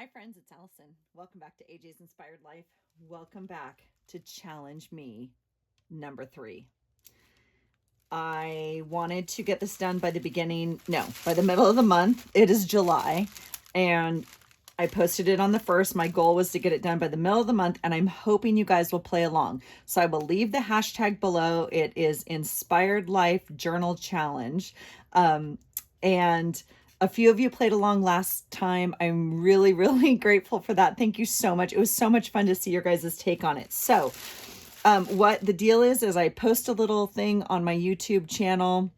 Hi friends, it's Allison. Welcome back to AJ's Inspired Life. Welcome back to Challenge Me number 3. I wanted to get this done by the middle of the month. It is July and I posted it on the 1st. My goal was to get it done by the middle of the month and I'm hoping you guys will play along. So I will leave the hashtag below. It is Inspired Life Journal Challenge. And a few of you played along last time. I'm really, really grateful for that. Thank you so much. It was so much fun to see your guys' take on it. So what the deal is I post a little thing on my YouTube channel.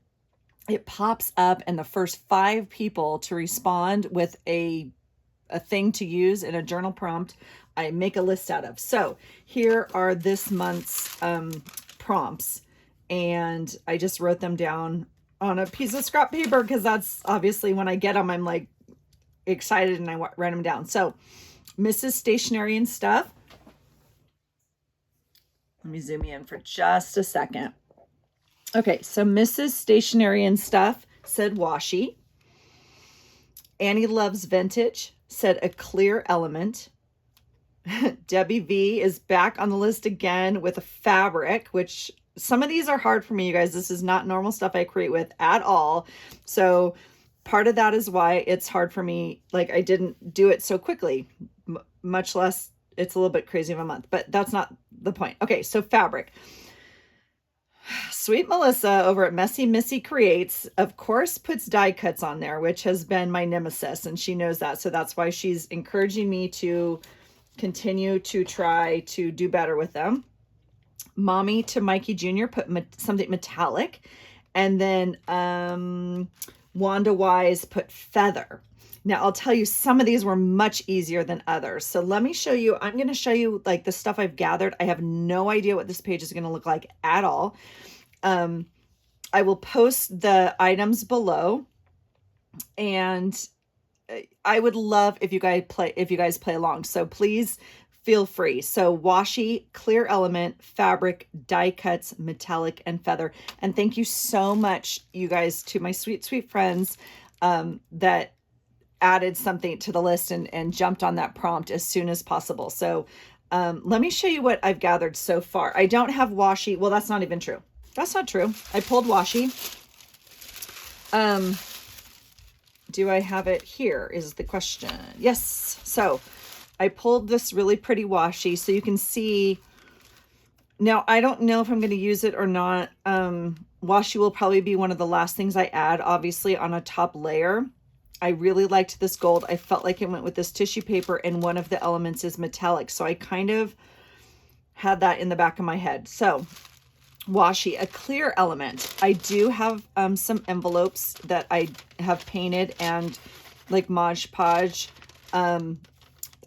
It pops up and the first 5 people to respond with a thing to use in a journal prompt, I make a list out of. So here are this month's prompts. And I just wrote them down on a piece of scrap paper because that's obviously when I get them, I'm like excited and I write them down. So Mrs. Stationery and Stuff. Let me zoom in for just a second. Okay, so Mrs. Stationery and Stuff said washi. Annie Loves Vintage said a clear element. Debbie V is back on the list again with a fabric, which some of these are hard for me, you guys. This is not normal stuff I create with at all. So part of that is why it's hard for me. Like I didn't do it so quickly, much less it's a little bit crazy of a month, but that's not the point. Okay, so fabric. Sweet Melissa over at Missy Creates, of course, puts die cuts on there, which has been my nemesis, and she knows that. So that's why she's encouraging me to continue to try to do better with them. Mommy to Mikey Jr. put something metallic. And then Wanda Wise put feather. Now, I'll tell you, some of these were much easier than others. So let me show you. I'm going to show you like the stuff I've gathered. I have no idea what this page is going to look like at all. I will post the items below. And I would love if you guys play along. So please feel free. So washi, clear element, fabric, die cuts, metallic, and feather. And thank you so much, you guys, to my sweet, sweet friends that added something to the list and jumped on that prompt as soon as possible. So let me show you what I've gathered so far. I don't have washi. Well, that's not even true. That's not true. I pulled washi. Do I have it here is the question. Yes. So I pulled this really pretty washi so you can see. Now, I don't know if I'm going to use it or not. Washi will probably be one of the last things I add, obviously, on a top layer. I really liked this gold. I felt like it went with this tissue paper, and one of the elements is metallic. So I kind of had that in the back of my head. So washi, a clear element. I do have some envelopes that I have painted and like Mod Podge.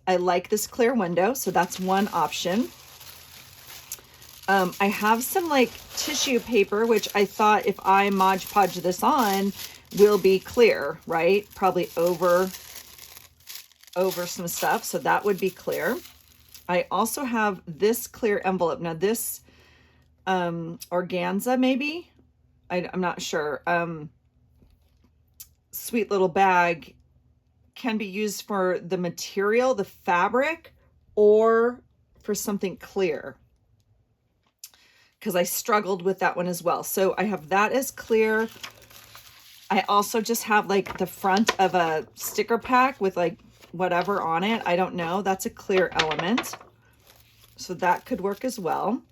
I like this clear window, so that's one option. I have some like tissue paper, which I thought if I Mod Podge this on will be clear, right? Probably over some stuff, so that would be clear. I also have this clear envelope. Now this organza, maybe, I'm not sure. Sweet little bag can be used for the material, the fabric, or for something clear, because I struggled with that one as well. So I have that as clear. I also just have like the front of a sticker pack with like whatever on it. I don't know. That's a clear element, so that could work as well.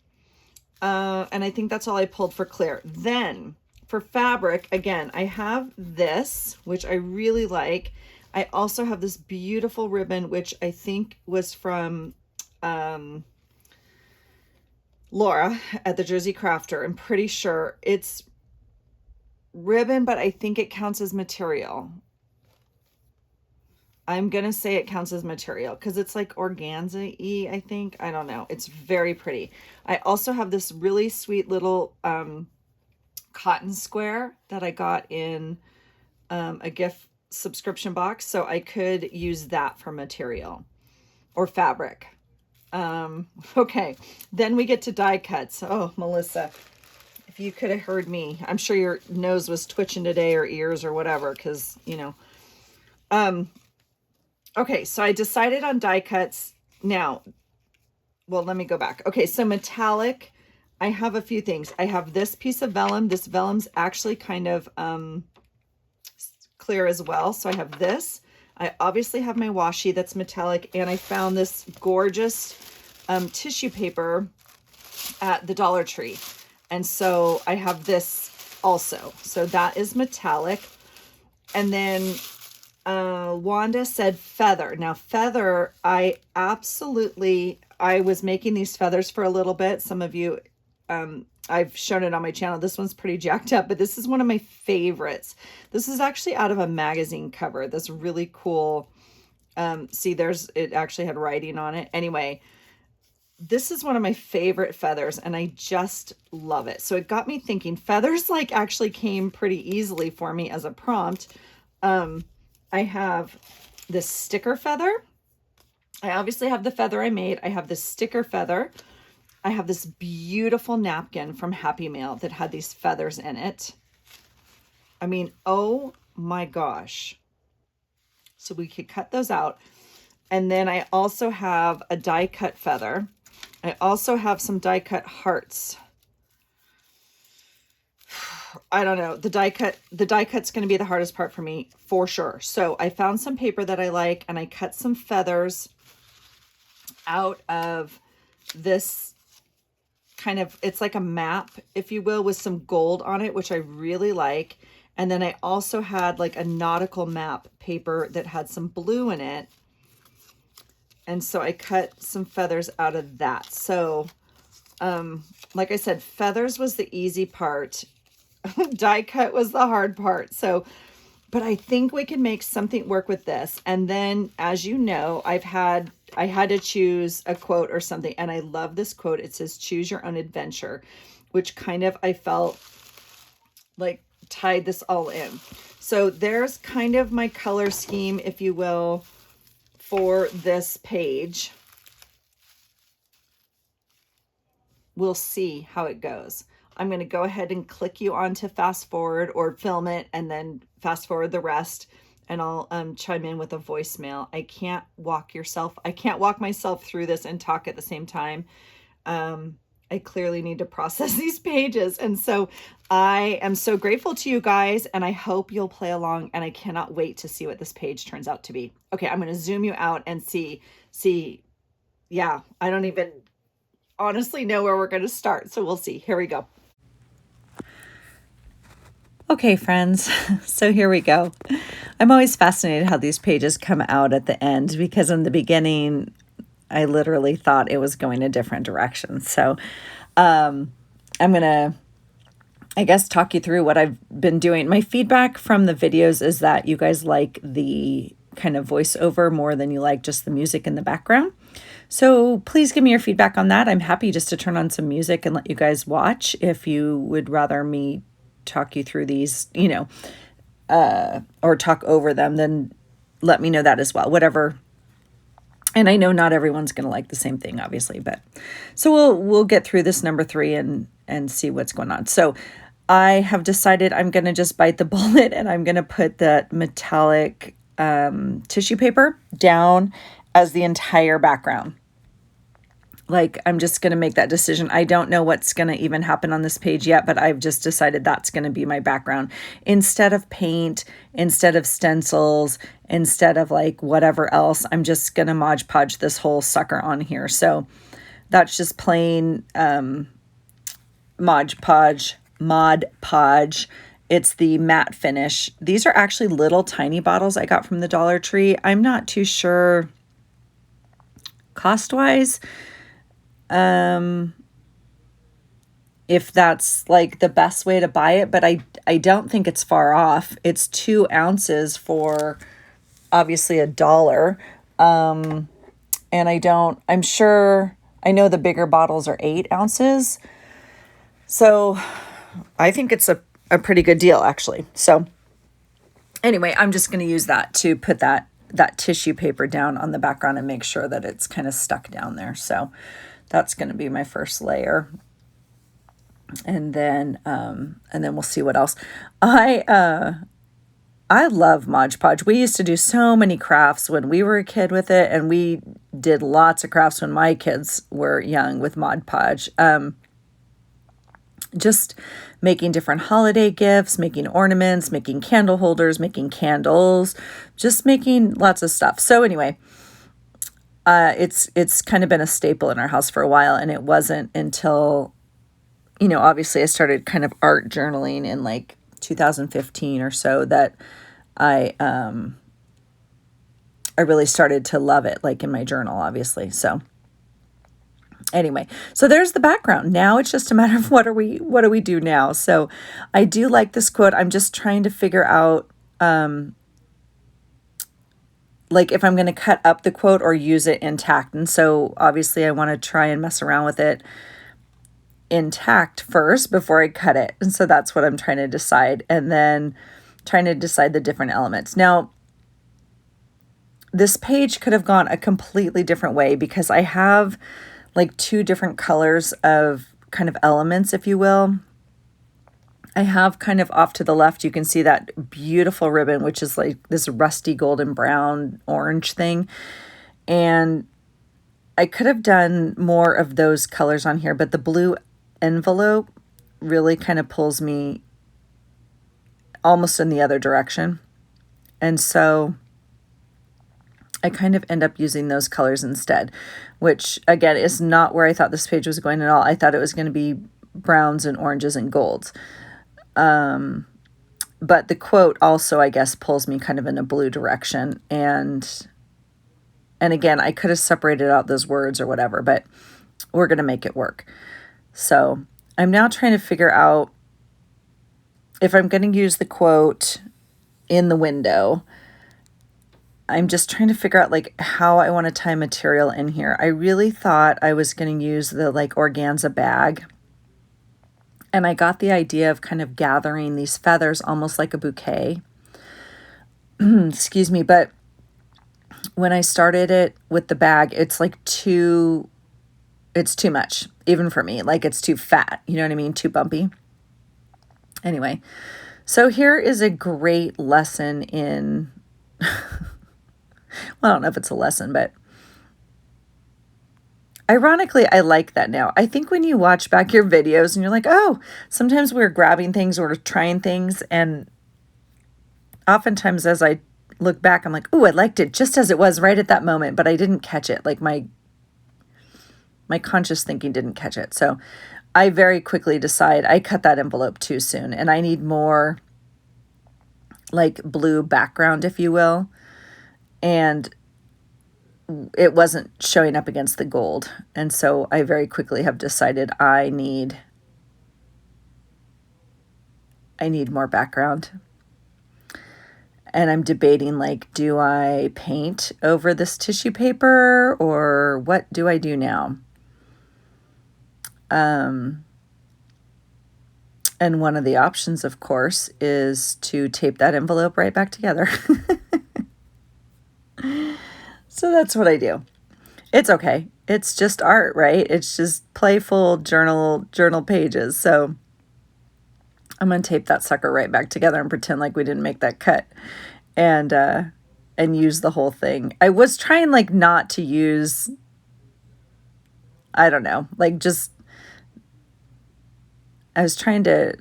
And I think that's all I pulled for clear. Then for fabric, again, I have this, which I really like. I also have this beautiful ribbon, which I think was from Laura at the Jersey Crafter. I'm pretty sure it's ribbon, but I think it counts as material. I'm going to say it counts as material because it's like organza-y, I think. I don't know. It's very pretty. I also have this really sweet little cotton square that I got in a gift subscription box. So I could use that for material or fabric. Okay. Then we get to die cuts. Oh, Melissa, if you could have heard me, I'm sure your nose was twitching today or ears or whatever, because, you know, Okay, so I decided on die cuts. Now, well, let me go back. Okay, so metallic, I have a few things. I have this piece of vellum. This vellum's actually kind of clear as well. So I have this. I obviously have my washi that's metallic, and I found this gorgeous tissue paper at the Dollar Tree. And so I have this also. So that is metallic. And then Wanda said feather. Now feather, I was making these feathers for a little bit. Some of you, I've shown it on my channel. This one's pretty jacked up, but this is one of my favorites. This is actually out of a magazine cover. That's really cool. See, it actually had writing on it. Anyway, this is one of my favorite feathers, and I just love it. So it got me thinking. Feathers like actually came pretty easily for me as a prompt. I have this sticker feather. I obviously have the feather I made. I have this sticker feather. I have this beautiful napkin from Happy Mail that had these feathers in it. I mean, oh my gosh. So we could cut those out. And then I also have a die cut feather. I also have some die cut hearts. I don't know. The die cut's going to be the hardest part for me for sure. So I found some paper that I like, and I cut some feathers out of this kind of, it's like a map, if you will, with some gold on it, which I really like. And then I also had like a nautical map paper that had some blue in it. And so I cut some feathers out of that. So, like I said, feathers was the easy part. Die cut was the hard part. So, but I think we can make something work with this. And then, as you know, I had to choose a quote or something. And I love this quote. It says, "Choose your own adventure," which kind of, I felt like tied this all in. So there's kind of my color scheme, if you will, for this page. We'll see how it goes. I'm going to go ahead and click you on to fast forward or film it and then fast forward the rest. And I'll chime in with a voicemail. I can't walk myself through this and talk at the same time. I clearly need to process these pages. And so I am so grateful to you guys, and I hope you'll play along, and I cannot wait to see what this page turns out to be. Okay, I'm going to zoom you out and see. Yeah, I don't even honestly know where we're going to start. So we'll see. Here we go. Okay, friends, so here we go. I'm always fascinated how these pages come out at the end, because in the beginning, I literally thought it was going a different direction. So I'm going to, I guess, talk you through what I've been doing. My feedback from the videos is that you guys like the kind of voiceover more than you like just the music in the background. So please give me your feedback on that. I'm happy just to turn on some music and let you guys watch if you would rather me talk you through these, or talk over them, then let me know that as well. Whatever. And I know not everyone's going to like the same thing, obviously, but so we'll get through this number 3 and see what's going on. So I have decided I'm going to just bite the bullet, and I'm going to put the metallic tissue paper down as the entire background. Like, I'm just going to make that decision. I don't know what's going to even happen on this page yet, but I've just decided that's going to be my background. Instead of paint, instead of stencils, instead of like whatever else, I'm just going to Mod Podge this whole sucker on here. So that's just plain Mod Podge. It's the matte finish. These are actually little tiny bottles I got from the Dollar Tree. I'm not too sure cost-wise if that's like the best way to buy it, but I don't think it's far off. It's 2 ounces for obviously $1. And I'm sure, I know the bigger bottles are 8 ounces. So I think it's a pretty good deal, actually. So anyway, I'm just going to use that to put that tissue paper down on the background and make sure that it's kind of stuck down there. So that's going to be my first layer. And then we'll see what else. I I love Mod Podge. We used to do so many crafts when we were a kid with it, and we did lots of crafts when my kids were young with Mod Podge. Just making different holiday gifts, making ornaments, making candle holders, making candles, just making lots of stuff. So anyway, it's kind of been a staple in our house for a while, and it wasn't until, obviously I started kind of art journaling in like 2015 or so that I really started to love it, like in my journal, obviously. So anyway, so there's the background. Now it's just a matter of what do we do now? So I do like this quote. I'm just trying to figure out like if I'm going to cut up the quote or use it intact. And so obviously I want to try and mess around with it intact first before I cut it. And so that's what I'm trying to decide, and then trying to decide the different elements. Now, this page could have gone a completely different way because I have like two different colors of kind of elements, if you will. I have kind of off to the left, you can see that beautiful ribbon, which is like this rusty golden brown orange thing. And I could have done more of those colors on here, but the blue envelope really kind of pulls me almost in the other direction. And so I kind of end up using those colors instead, which again is not where I thought this page was going at all. I thought it was going to be browns and oranges and golds. But the quote also, I guess, pulls me kind of in a blue direction. And again, I could have separated out those words or whatever, but we're going to make it work. So I'm now trying to figure out if I'm going to use the quote in the window. I'm just trying to figure out like how I want to tie material in here. I really thought I was going to use the like organza bag. And I got the idea of kind of gathering these feathers almost like a bouquet. Excuse me. But when I started it with the bag, it's like it's too much, even for me. Like it's too fat. You know what I mean? Too bumpy. Anyway, so here is a great lesson in, well, I don't know if it's a lesson, but ironically, I like that now. I think when you watch back your videos and you're like, oh, sometimes we're grabbing things or trying things. And oftentimes as I look back, I'm like, oh, I liked it just as it was right at that moment, but I didn't catch it. Like my conscious thinking didn't catch it. So I very quickly decide I cut that envelope too soon and I need more like blue background, if you will. And it wasn't showing up against the gold. And so I very quickly have decided I need more background. And I'm debating, like, do I paint over this tissue paper or what do I do now? And one of the options, of course, is to tape that envelope right back together. So that's what I do. It's okay. It's just art, right? It's just playful journal pages. So I'm going to tape that sucker right back together and pretend like we didn't make that cut and use the whole thing. I was trying like not to use, I don't know, like just, I was trying to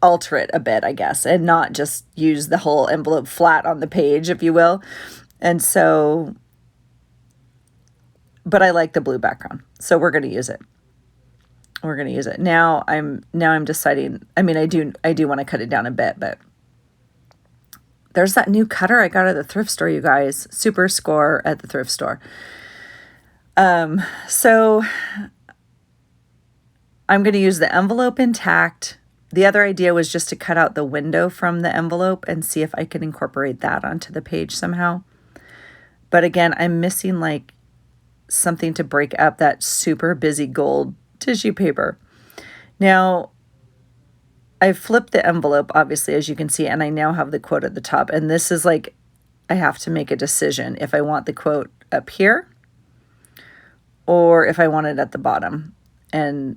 alter it a bit, I guess, and not just use the whole envelope flat on the page, if you will. And so, but I like the blue background, so we're going to use it. We're going to use it. Now I'm deciding, I mean, I do want to cut it down a bit, but there's that new cutter I got at the thrift store, you guys. Super score at the thrift store. So I'm going to use the envelope intact. The other idea was just to cut out the window from the envelope and see if I could incorporate that onto the page somehow. But again, I'm missing like something to break up that super busy gold tissue paper. Now, I flipped the envelope, obviously, as you can see, and I now have the quote at the top. And this is like, I have to make a decision if I want the quote up here or if I want it at the bottom. And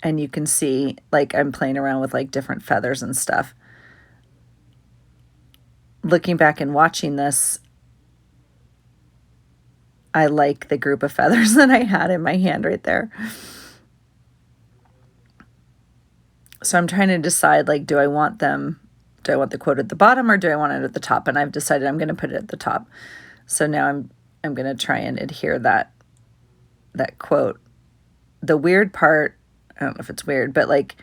And you can see, like, I'm playing around with like different feathers and stuff. Looking back and watching this, I like the group of feathers that I had in my hand right there. So I'm trying to decide, like, do I want the quote at the bottom or do I want it at the top? And I've decided I'm going to put it at the top. So now I'm going to try and adhere that quote. The weird part, I don't know if it's weird, but like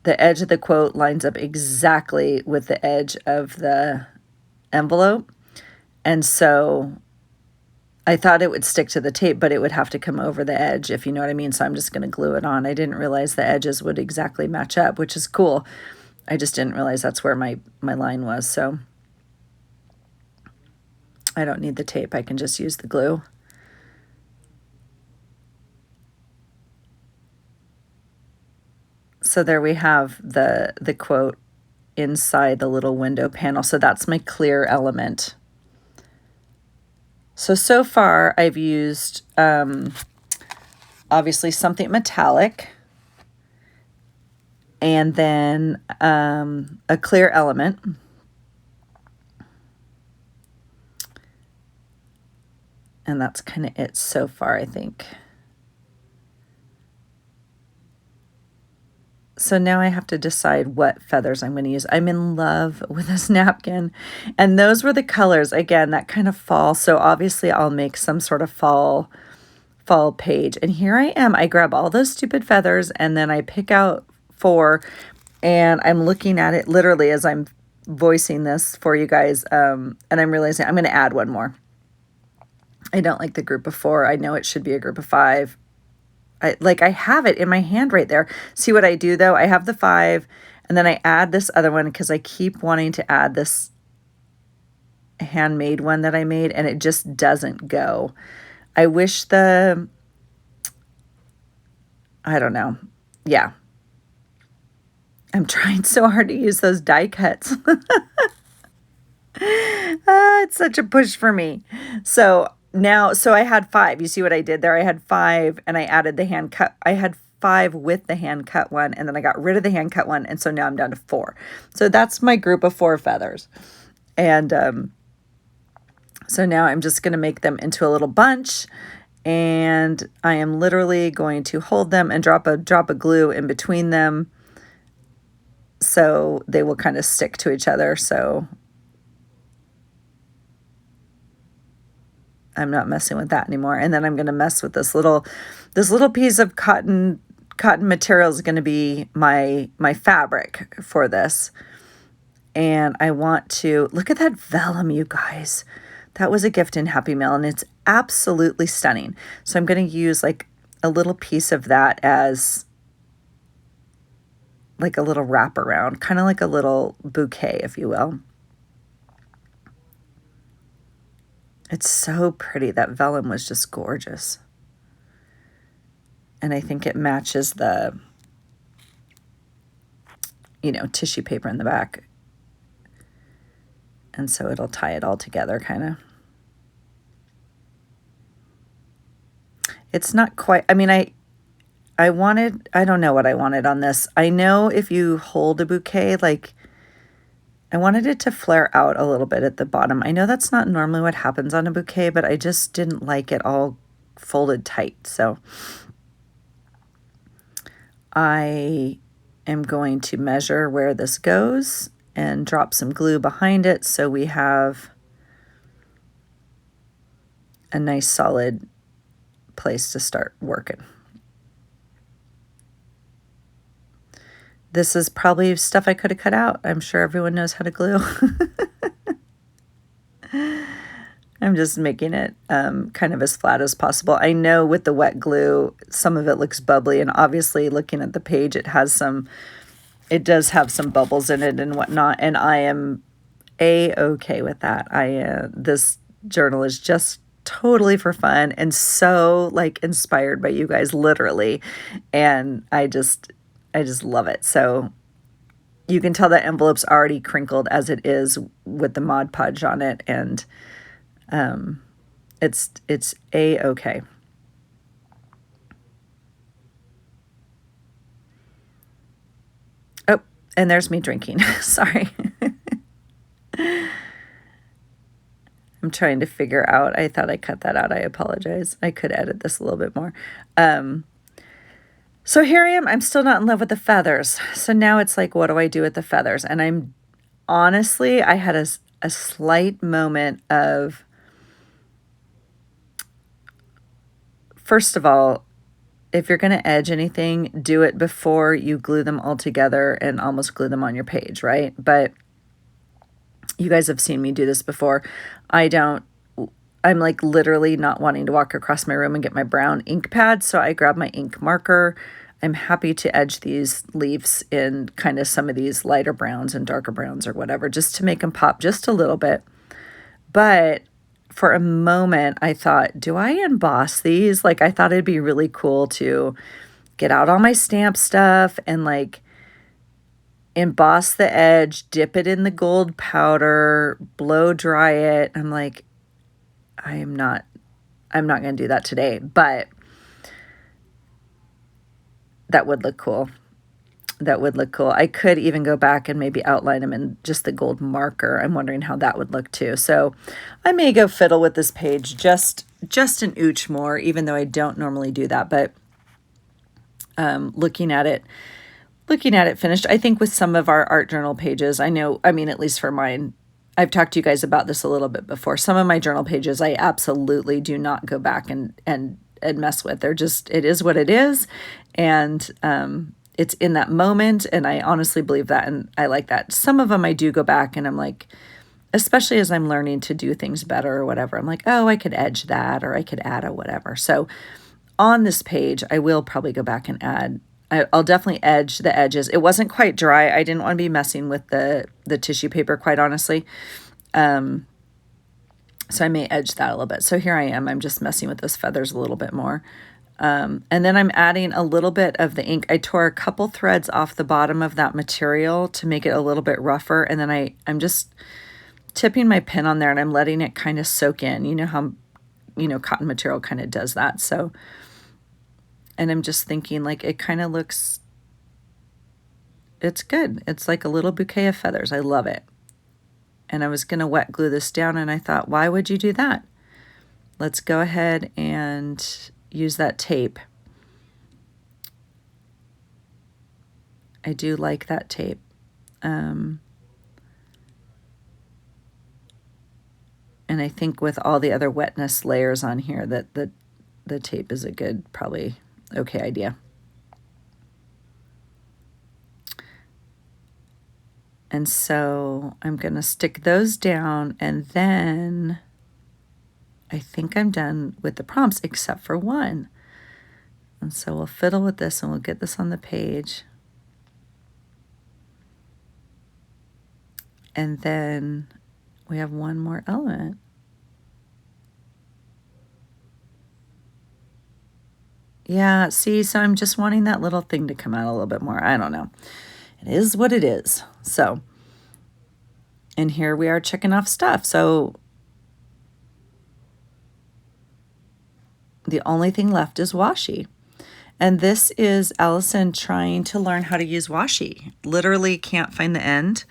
the edge of the quote lines up exactly with the edge of the envelope. And so I thought it would stick to the tape, but it would have to come over the edge, if you know what I mean. So I'm just going to glue it on. I didn't realize the edges would exactly match up, which is cool. I just didn't realize that's where my line was. So I don't need the tape. I can just use the glue. So there we have the quote inside the little window panel. So that's my clear element. So far I've used obviously something metallic, and then a clear element. And that's kind of it so far, I think. So now I have to decide what feathers I'm going to use. I'm in love with this napkin. And those were the colors, again, that kind of fall. So obviously I'll make some sort of fall page. And here I am. I grab all those stupid feathers and then I pick out 4. And I'm looking at it literally as I'm voicing this for you guys. And I'm realizing I'm going to add one more. I don't like the group of 4. I know it should be a group of 5. I have it in my hand right there. See what I do though? I have the 5 and then I add this other one because I keep wanting to add this handmade one that I made and it just doesn't go. I wish I don't know. Yeah. I'm trying so hard to use those die cuts. It's such a push for me. So I had 5. You see what I did there? I had 5 and I added the hand cut. I had 5 with the hand cut one and then I got rid of the hand cut one. And so now I'm down to 4. So that's my group of 4 feathers. And so now I'm just going to make them into a little bunch. And I am literally going to hold them and drop a glue in between them so they will kind of stick to each other. So I'm not messing with that anymore. And then I'm going to mess with this little piece of cotton material is going to be my fabric for this. And I want to look at that vellum, you guys. That was a gift in Happy Mail and it's absolutely stunning. So I'm going to use like a little piece of that as like a little wraparound, kind of like a little bouquet, if you will. It's so pretty. That vellum was just gorgeous. And I think it matches the, tissue paper in the back. And so it'll tie it all together, kind of. It's not quite, I mean, I don't know what I wanted on this. I know if you hold a bouquet, like, I wanted it to flare out a little bit at the bottom. I know that's not normally what happens on a bouquet, but I just didn't like it all folded tight. So I am going to measure where this goes and drop some glue behind it so we have a nice solid place to start working. This is probably stuff I could have cut out. I'm sure everyone knows how to glue. I'm just making it kind of as flat as possible. I know with the wet glue, some of it looks bubbly, and obviously looking at the page, it does have some bubbles in it and whatnot, and I am A-okay with that. This journal is just totally for fun and so like inspired by you guys, literally, and I just love it. So you can tell that envelope's already crinkled as it is with the Mod Podge on it, and it's A-okay. And there's me drinking. Sorry. I'm trying to figure out. I thought I cut that out. I apologize. I could edit this a little bit more. So here I am. I'm still not in love with the feathers. So now it's like, what do I do with the feathers? And I'm honestly, I had a slight moment of, first of all, if you're going to edge anything, do it before you glue them all together and almost glue them on your page, right? But you guys have seen me do this before. I'm like literally not wanting to walk across my room and get my brown ink pad. So I grab my ink marker. I'm happy to edge these leaves in kind of some of these lighter browns and darker browns or whatever, just to make them pop just a little bit. But for a moment, I thought, do I emboss these? Like, I thought it'd be really cool to get out all my stamp stuff and like emboss the edge, dip it in the gold powder, blow dry it. I'm like, I'm not going to do that today, but that would look cool. That would look cool. I could even go back and maybe outline them in just the gold marker. I'm wondering how that would look too. So I may go fiddle with this page just an ooch more, even though I don't normally do that. But looking at it finished, I think with some of our art journal pages, at least for mine, I've talked to you guys about this a little bit before. Some of my journal pages, I absolutely do not go back and mess with. They're just, it is what it is. And it's in that moment. And I honestly believe that. And I like that. Some of them I do go back and I'm like, especially as I'm learning to do things better or whatever, I'm like, oh, I could edge that or I could add a whatever. So on this page, I will probably go back and add. I'll definitely edge the edges. It wasn't quite dry. I didn't want to be messing with the tissue paper, quite honestly. So I may edge that a little bit. So here I am. I'm just messing with those feathers a little bit more. And then I'm adding a little bit of the ink. I tore a couple threads off the bottom of that material to make it a little bit rougher. And then I'm just tipping my pen on there and I'm letting it kind of soak in. You know how, cotton material kind of does that. So, and I'm just thinking like, it kind of looks, it's good. It's like a little bouquet of feathers. I love it. And I was going to wet glue this down and I thought, why would you do that? Let's go ahead and use that tape. I do like that tape. And I think with all the other wetness layers on here that the tape is a good, probably okay idea. And so I'm going to stick those down and then I think I'm done with the prompts except for one. And so we'll fiddle with this and we'll get this on the page. And then we have one more element. Yeah, see, so I'm just wanting that little thing to come out a little bit more. I don't know. It is what it is. So, and here we are checking off stuff. So the only thing left is washi. And this is Allison trying to learn how to use washi. Literally can't find the end.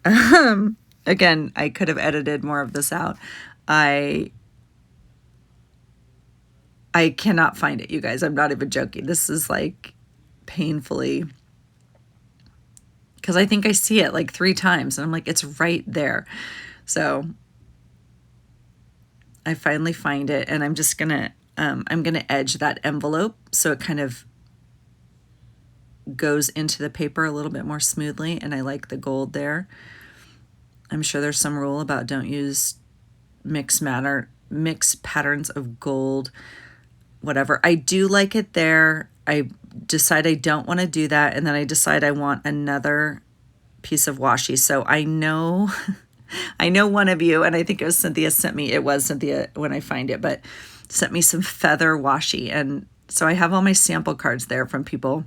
Again, I could have edited more of this out. I cannot find it, you guys. I'm not even joking. This is like painfully, because I think I see it like 3 times and I'm like, it's right there. So I finally find it and I'm just gonna, I'm gonna edge that envelope so it kind of goes into the paper a little bit more smoothly. And I like the gold there. I'm sure there's some rule about don't use mixed patterns of gold, whatever. I do like it there. I decide I don't want to do that. And then I decide I want another piece of washi. So I know, I know one of you, and I think it was Cynthia sent me, it was Cynthia when I find it, but sent me some feather washi. And so I have all my sample cards there from people.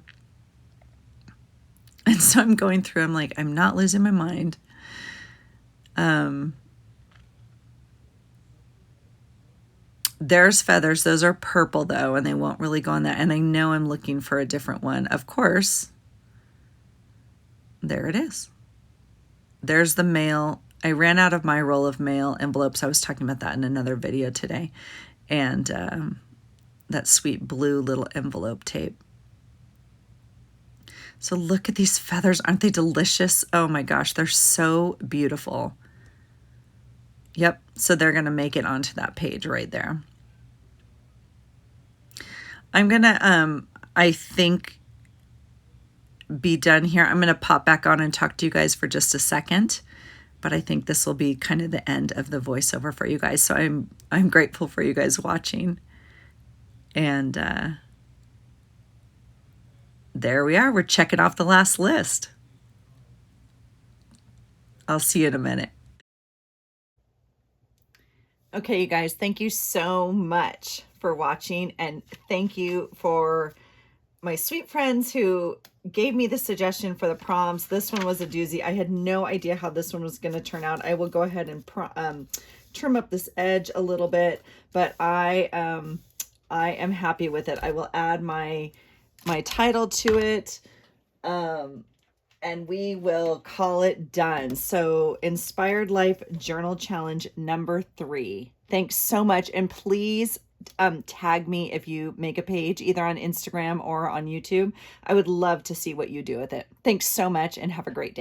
And so I'm going through, I'm like, I'm not losing my mind. There's feathers. Those are purple though, and they won't really go on that. And I know I'm looking for a different one. Of course, there it is. There's the mail. I ran out of my roll of mail envelopes. I was talking about that in another video today. And that sweet blue little envelope tape. So look at these feathers. Aren't they delicious? Oh my gosh, they're so beautiful. Yep, so they're going to make it onto that page right there. I'm going to, I think, be done here. I'm going to pop back on and talk to you guys for just a second. But I think this will be kind of the end of the voiceover for you guys. So I'm grateful for you guys watching. And there we are. We're checking off the last list. I'll see you in a minute. Okay, you guys, thank you so much for watching, and thank you for my sweet friends who gave me the suggestion for the prompts. This one was a doozy. I had no idea how this one was going to turn out. I will go ahead and trim up this edge a little bit, but I am happy with it. I will add my title to it. And we will call it done. So Inspired Life Journal Challenge number 3. Thanks so much. And please tag me if you make a page either on Instagram or on YouTube. I would love to see what you do with it. Thanks so much and have a great day.